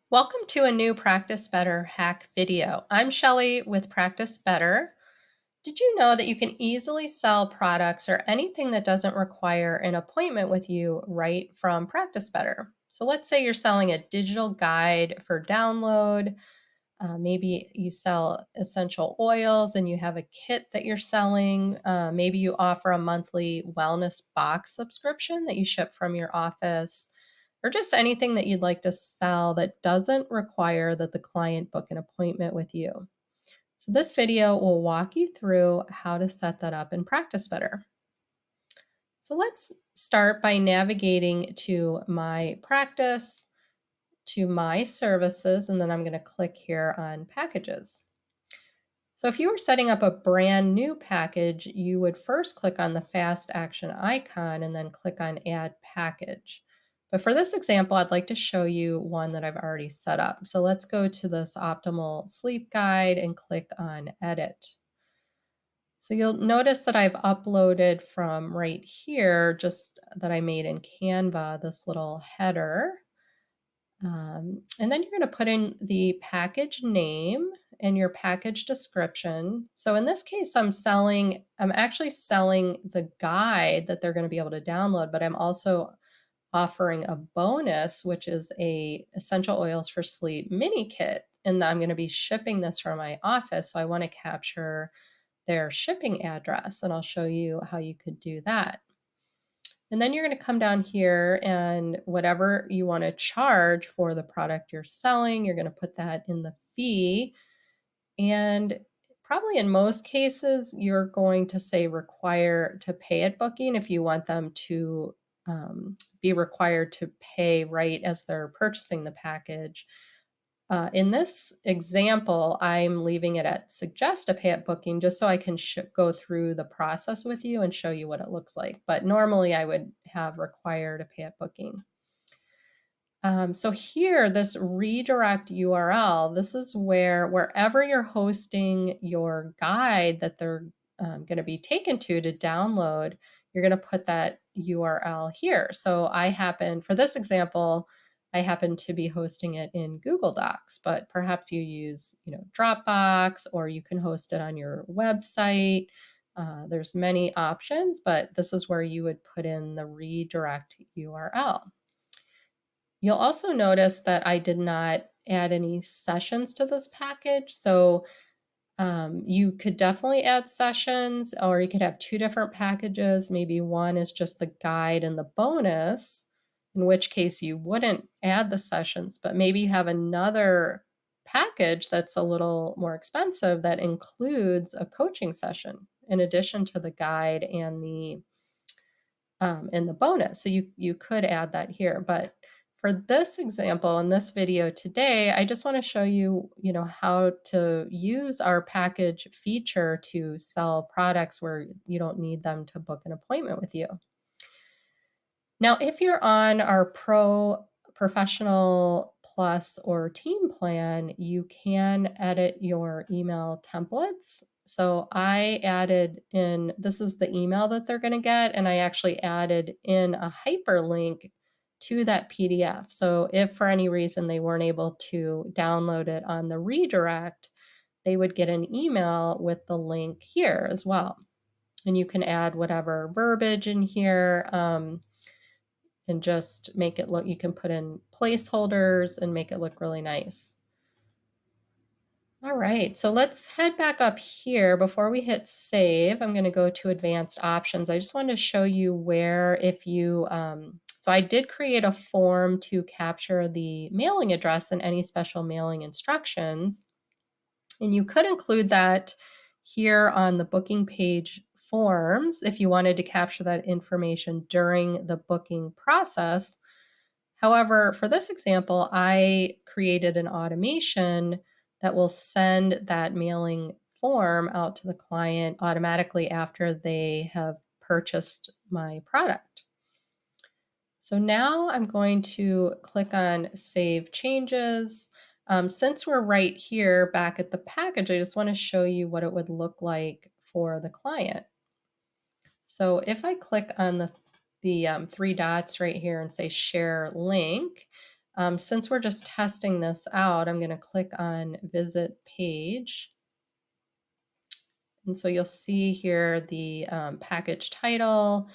Welcome to a new Practice Better hack video. I'm Shelly with Practice Better. Did you know that you can easily sell products or anything that doesn't require an appointment with you right from Practice Better? So let's say you're selling a digital guide for download. Maybe you sell essential oils and you have a kit that you're selling. Maybe you offer a monthly wellness box subscription that you ship from your office, or just anything that you'd like to sell that doesn't require that the client book an appointment with you. So this video will walk you through how to set that up and practice better. So let's start by navigating to my practice, to my services, and then I'm going to click here on packages. So if you were setting up a brand new package, you would first click on the fast action icon and then click on add package. But for this example, I'd like to show you one that I've already set up. So let's go to this optimal sleep guide and click on edit. So you'll notice that I've uploaded from right here, just that I made in Canva, this little header. And then you're going to put in the package name and your package description. So in this case, I'm actually selling the guide that they're going to be able to download, but I'm also offering a bonus, which is a essential oils for sleep mini kit. And I'm going to be shipping this from my office. So I want to capture their shipping address, and I'll show you how you could do that. And then you're going to come down here, and whatever you want to charge for the product you're selling, you're going to put that in the fee. And probably in most cases, you're going to say require to pay at booking if you want them to be required to pay right as they're purchasing the package. In this example, I'm leaving it at suggest a pay at booking just so I can go through the process with you and show you what it looks like. But normally I would have require to pay at booking. So here, this redirect URL, this is where wherever you're hosting your guide that they're going to be taken to download, you're going to put that URL here. So for this example, I happen to be hosting it in Google Docs, but perhaps you use, Dropbox, or you can host it on your website. There's many options, but this is where you would put in the redirect URL. You'll also notice that I did not add any sessions to this package. So you could definitely add sessions, or you could have two different packages. Maybe one is just the guide and the bonus, in which case you wouldn't add the sessions, but maybe you have another package that's a little more expensive that includes a coaching session in addition to the guide and the bonus. So you could add that here. But for this example in this video today, I just want to show you, how to use our package feature to sell products where you don't need them to book an appointment with you. Now, if you're on our Professional Plus or Team plan, you can edit your email templates. So I added in, this is the email that they're going to get, and I actually added in a hyperlink to that PDF. So if for any reason they weren't able to download it on the redirect, they would get an email with the link here as well. And you can add whatever verbiage in here. And just make it look, you can put in placeholders and make it look really nice. All right, so let's head back up here. Before we hit save, I'm going to go to advanced options. I just wanted to show you where so I did create a form to capture the mailing address and any special mailing instructions. And you could include that here on the booking page forms if you wanted to capture that information during the booking process. However, for this example, I created an automation that will send that mailing form out to the client automatically after they have purchased my product. So now I'm going to click on Save Changes. Since we're right here back at the package, I just want to show you what it would look like for the client. So if I click on the three dots right here and say Share Link, Since we're just testing this out, I'm going to click on Visit Page. And so you'll see here the package title,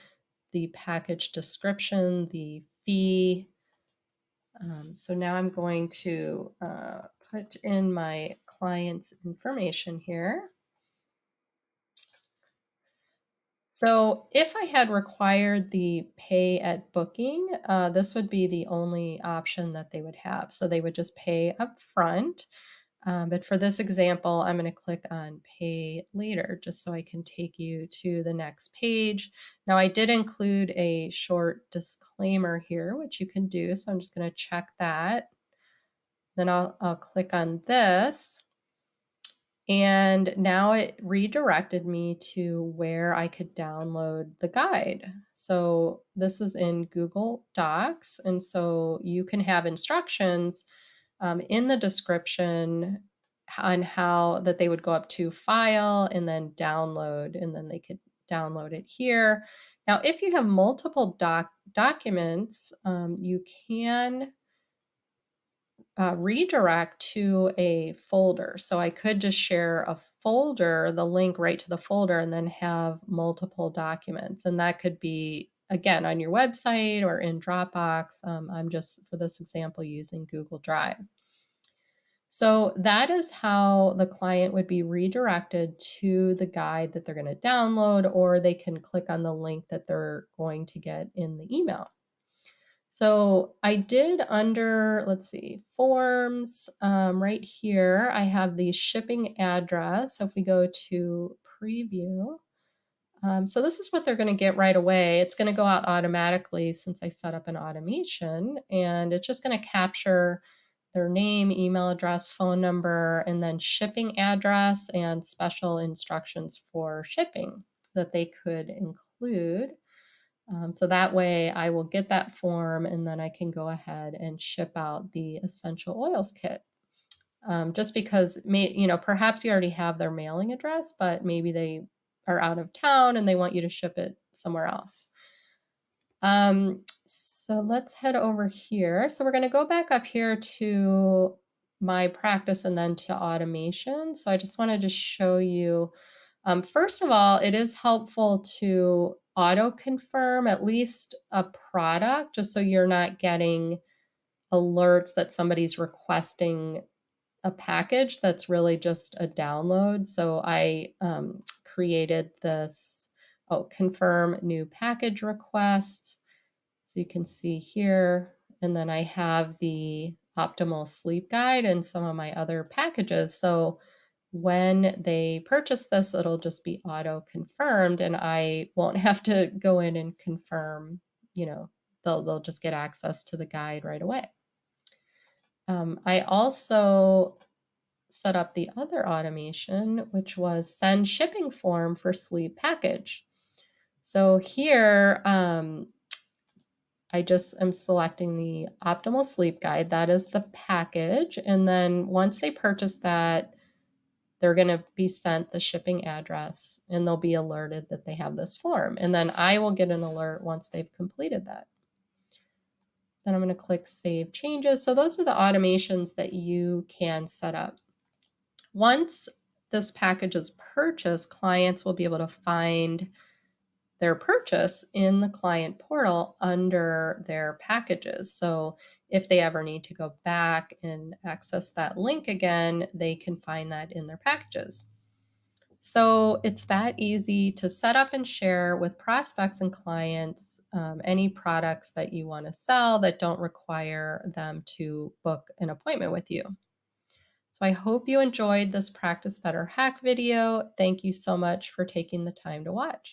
the package description, the fee. So now I'm going to put in my client's information here. So if I had required the pay at booking, this would be the only option that they would have. So they would just pay up front. But for this example, I'm going to click on pay later just so I can take you to the next page. Now, I did include a short disclaimer here, which you can do. So I'm just going to check that. Then I'll click on this. And now it redirected me to where I could download the guide. So this is in Google Docs. And so you can have instructions in the description on how that they would go up to file and then download, and then they could download it here. Now, if you have multiple documents, you can redirect to a folder. So I could just share a folder, the link right to the folder, and then have multiple documents. And that could be, again, on your website or in Dropbox. I'm just, for this example, using Google Drive. So that is how the client would be redirected to the guide that they're going to download, or they can click on the link that they're going to get in the email. So I did under, let's see, forms, right here, I have the shipping address. So if we go to preview, so this is what they're going to get right away. It's going to go out automatically since I set up an automation, and it's just going to capture their name, email address, phone number, and then shipping address and special instructions for shipping that they could include. So that way I will get that form and then I can go ahead and ship out the essential oils kit. Just because perhaps you already have their mailing address, but maybe they are out of town and they want you to ship it somewhere else. So let's head over here. So we're going to go back up here to my practice and then to automation. So I just wanted to show you, first of all, it is helpful to auto confirm at least a product, just so you're not getting alerts that somebody's requesting a package that's really just a download. So I created this, confirm new package request. So you can see here, and then I have the optimal sleep guide and some of my other packages. So when they purchase this, it'll just be auto confirmed and I won't have to go in and confirm, they'll just get access to the guide right away. I also set up the other automation, which was send shipping form for sleep package. So here, I just am selecting the optimal sleep guide. That is the package. And then once they purchase that, they're going to be sent the shipping address and they'll be alerted that they have this form. And then I will get an alert once they've completed that. Then I'm going to click Save Changes. So those are the automations that you can set up. Once this package is purchased, clients will be able to find their purchase in the client portal under their packages. So if they ever need to go back and access that link again, they can find that in their packages. So it's that easy to set up and share with prospects and clients any products that you want to sell that don't require them to book an appointment with you. So I hope you enjoyed this Practice Better hack video. Thank you so much for taking the time to watch.